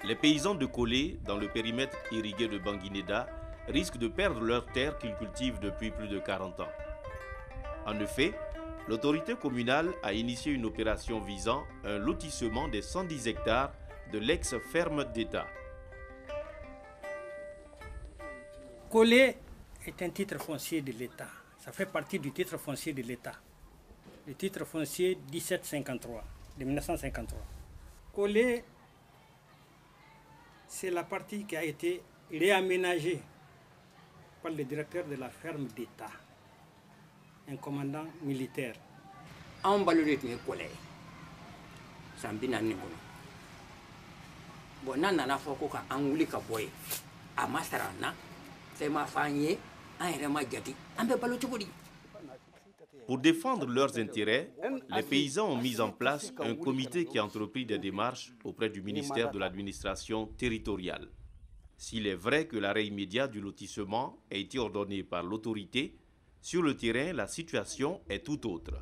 Les paysans de Kolé, dans le périmètre irrigué de Banguinéda, risquent de perdre leurs terres qu'ils cultivent depuis plus de 40 ans. En effet, l'autorité communale a initié une opération visant un lotissement des 110 hectares de l'ex-ferme d'État. Kolé est un titre foncier de l'État. Ça fait partie du titre foncier de l'État. Le titre foncier 1753, de 1953. Kolé, c'est la partie qui a été réaménagée par le directeur de la ferme d'État, un commandant militaire. On va le Kolé. Ça me dit bon, nana foko ka anguli ka boy. Amasarana, c'est ma famille, un remagati, un peu balotuguri. Pour défendre leurs intérêts, les paysans ont mis en place un comité qui a entrepris des démarches auprès du ministère de l'administration territoriale. S'il est vrai que l'arrêt immédiat du lotissement a été ordonné par l'autorité, sur le terrain, la situation est tout autre.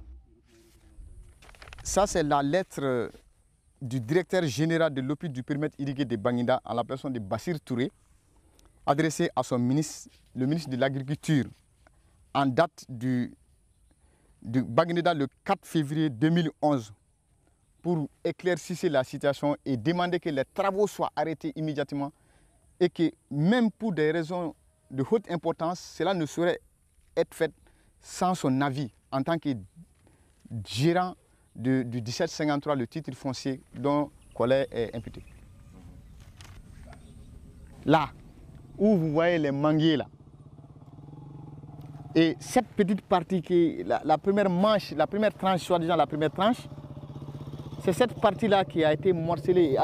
Ça, c'est la lettre du directeur général de l'OPID du périmètre irrigué de Banguinda en la personne de Bassir Touré, adressée à son ministre, le ministre de l'Agriculture, en date de Banguinda le 4 février 2011, pour éclaircir la situation et demander que les travaux soient arrêtés immédiatement et que même pour des raisons de haute importance, cela ne saurait être fait sans son avis en tant que gérant du 1753, le titre foncier dont Kolé est imputé. Là, où vous voyez les manguiers là, et cette petite partie qui est la première manche, la première tranche, soi-disant la première tranche, c'est cette partie-là qui a été morcelée et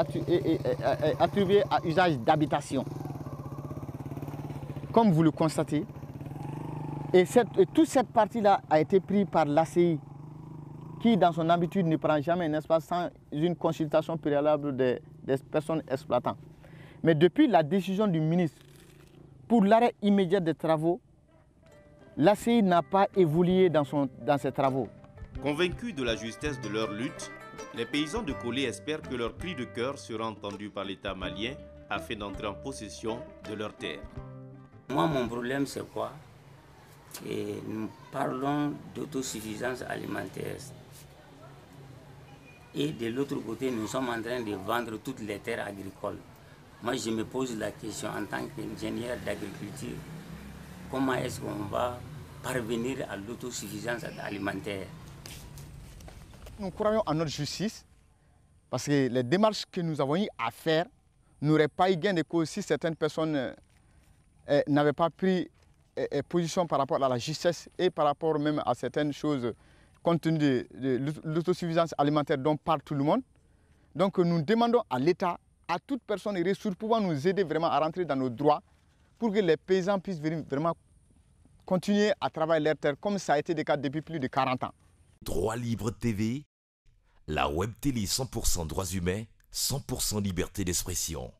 attribuée à usage d'habitation. Comme vous le constatez, et toute cette partie-là a été prise par l'ACI, qui dans son habitude ne prend jamais un espace sans une consultation préalable des personnes exploitantes. Mais depuis la décision du ministre pour l'arrêt immédiat des travaux, l'ACI n'a pas évolué dans ses travaux. Convaincus de la justesse de leur lutte, les paysans de Kolé espèrent que leur cri de cœur sera entendu par l'État malien afin d'entrer en possession de leurs terres. Moi, mon problème, c'est quoi? Et nous parlons d'autosuffisance alimentaire. Et de l'autre côté, nous sommes en train de vendre toutes les terres agricoles. Moi, je me pose la question en tant qu'ingénieur d'agriculture, comment est-ce qu'on va parvenir à l'autosuffisance alimentaire? Nous croyons en notre justice parce que les démarches que nous avons eu à faire n'auraient pas eu gain de cause si certaines personnes n'avaient pas pris position par rapport à la justice et par rapport même à certaines choses compte tenu de l'autosuffisance alimentaire dont parle tout le monde. Donc nous demandons à l'État, à toute personne et ressources pouvant nous aider vraiment à rentrer dans nos droits pour que les paysans puissent vraiment continuer à travailler leur terre comme ça a été le cas depuis plus de 40 ans. Droit Libre TV, la web télé 100% droits humains, 100% liberté d'expression.